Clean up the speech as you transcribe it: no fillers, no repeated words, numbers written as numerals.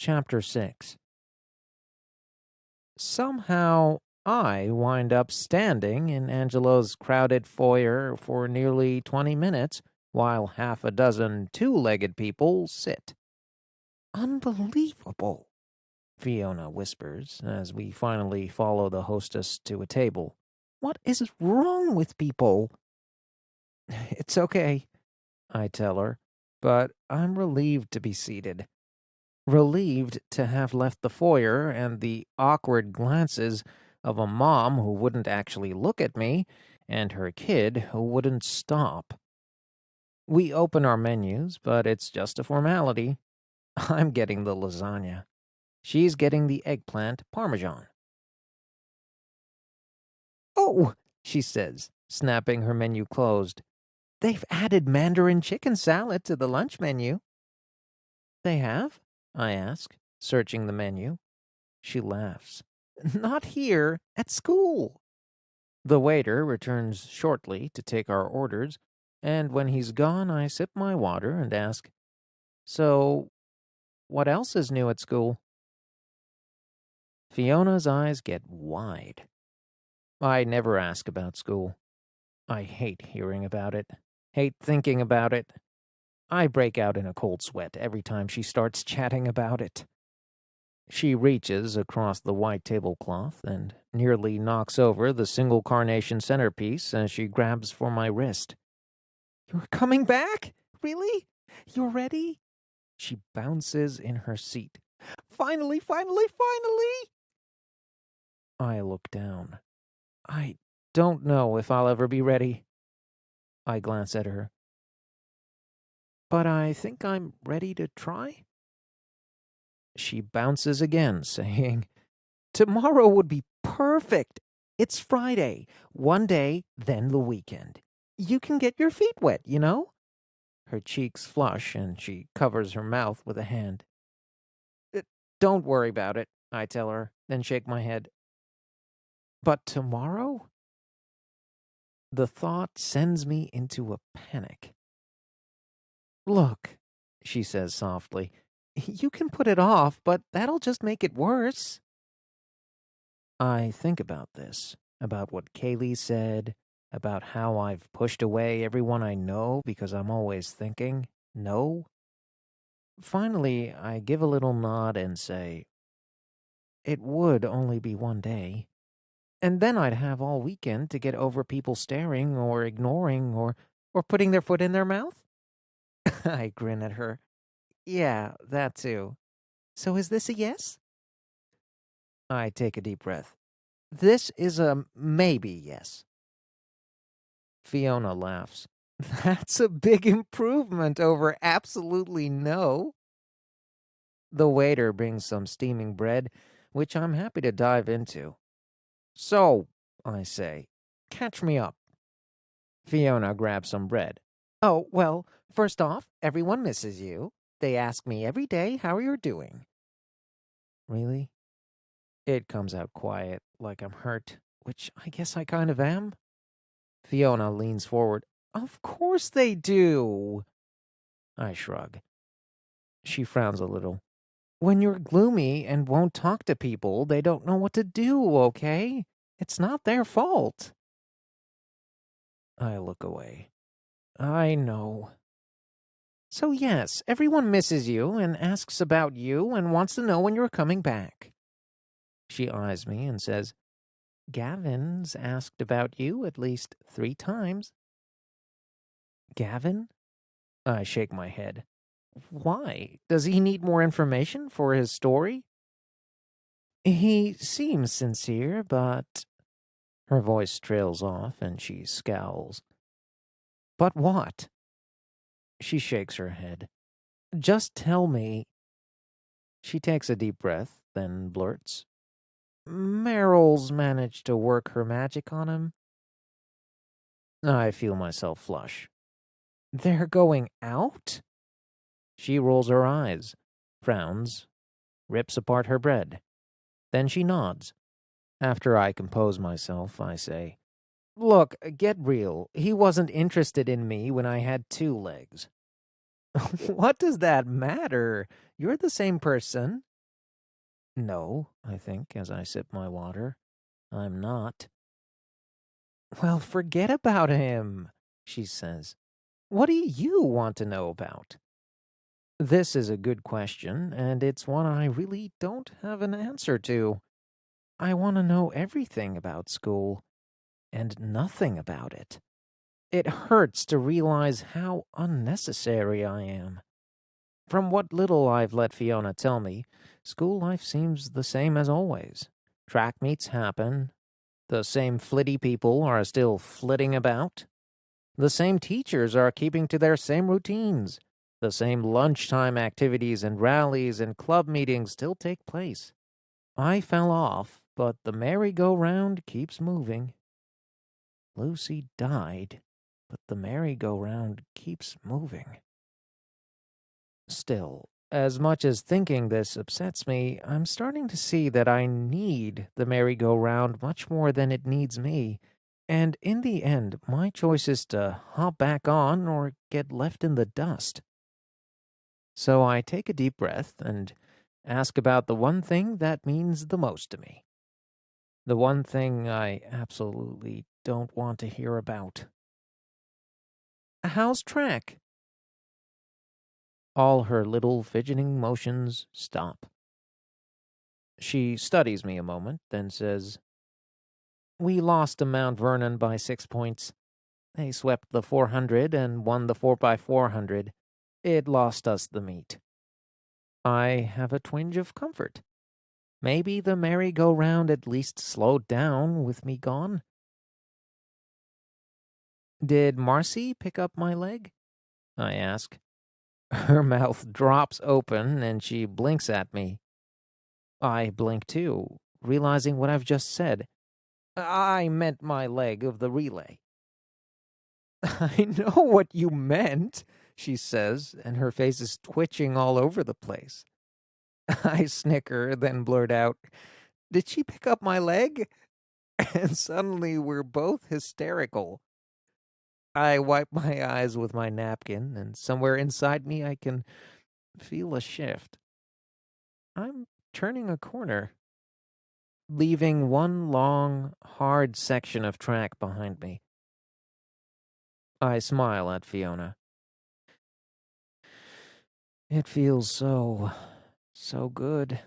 Chapter 6. Somehow, I wind up standing in Angelo's crowded foyer for nearly 20 minutes while half a dozen two-legged people sit. Unbelievable, Fiona whispers as we finally follow the hostess to a table. What is wrong with people? It's okay, I tell her, but I'm relieved to be seated. Relieved to have left the foyer and the awkward glances of a mom who wouldn't actually look at me and her kid who wouldn't stop. We open our menus, but it's just a formality. I'm getting the lasagna. She's getting the eggplant parmesan. Oh, she says, snapping her menu closed. They've added Mandarin chicken salad to the lunch menu. They have? I ask, searching the menu. She laughs. Not here, at school. The waiter returns shortly to take our orders, and when he's gone, I sip my water and ask, So, what else is new at school? Fiona's eyes get wide. I never ask about school. I hate hearing about it, hate thinking about it. I break out in a cold sweat every time she starts chatting about it. She reaches across the white tablecloth and nearly knocks over the single carnation centerpiece as she grabs for my wrist. You're coming back? Really? You're ready? She bounces in her seat. Finally, finally, finally! I look down. I don't know if I'll ever be ready. I glance at her. But I think I'm ready to try. She bounces again, saying, Tomorrow would be perfect. It's Friday. One day, then the weekend. You can get your feet wet, you know? Her cheeks flush, and she covers her mouth with a hand. Don't worry about it, I tell her, then shake my head. But tomorrow? The thought sends me into a panic. Look, she says softly, you can put it off, but that'll just make it worse. I think about this, about what Kaylee said, about how I've pushed away everyone I know because I'm always thinking, no. Finally, I give a little nod and say, It would only be one day. And then I'd have all weekend to get over people staring or ignoring or putting their foot in their mouth. I grin at her. Yeah, that too. So is this a yes? I take a deep breath. This is a maybe yes. Fiona laughs. That's a big improvement over absolutely no. The waiter brings some steaming bread, which I'm happy to dive into. So, I say, catch me up. Fiona grabs some bread. Oh, well, first off, everyone misses you. They ask me every day how you're doing. Really? It comes out quiet, like I'm hurt, which I guess I kind of am. Fiona leans forward. Of course they do. I shrug. She frowns a little. When you're gloomy and won't talk to people, they don't know what to do, okay? It's not their fault. I look away. I know. So yes, everyone misses you and asks about you and wants to know when you're coming back. She eyes me and says, Gavin's asked about you at least 3 times. Gavin? I shake my head. Why? Does he need more information for his story? He seems sincere, but... Her voice trails off and she scowls. But what? She shakes her head. Just tell me. She takes a deep breath, then blurts. Meryl's managed to work her magic on him. I feel myself flush. They're going out? She rolls her eyes, frowns, rips apart her bread. Then she nods. After I compose myself, I say, Look, get real. He wasn't interested in me when I had 2 legs. What does that matter? You're the same person. No, I think, as I sip my water. I'm not. Well, forget about him, she says. What do you want to know about? This is a good question, and it's one I really don't have an answer to. I want to know everything about school, and nothing about it. It hurts to realize how unnecessary I am. From what little I've let Fiona tell me, school life seems the same as always. Track meets happen. The same flitty people are still flitting about. The same teachers are keeping to their same routines. The same lunchtime activities and rallies and club meetings still take place. I fell off, but the merry-go-round keeps moving. Lucy died, but the merry-go-round keeps moving. Still, as much as thinking this upsets me, I'm starting to see that I need the merry-go-round much more than it needs me. And in the end, my choice is to hop back on or get left in the dust. So I take a deep breath and ask about the one thing that means the most to me. The one thing I absolutely don't want to hear about. How's track? All her little fidgeting motions stop. She studies me a moment, then says, We lost to Mount Vernon by 6 points. They swept the 400 and won the 4x400. It lost us the meet. I have a twinge of comfort. Maybe the merry-go-round at least slowed down with me gone. Did Marcy pick up my leg? I ask. Her mouth drops open and she blinks at me. I blink too, realizing what I've just said. I meant my leg of the relay. I know what you meant, she says, and her face is twitching all over the place. I snicker, then blurt out, Did she pick up my leg? And suddenly we're both hysterical. I wipe my eyes with my napkin, and somewhere inside me I can feel a shift. I'm turning a corner, leaving one long, hard section of track behind me. I smile at Fiona. It feels so good.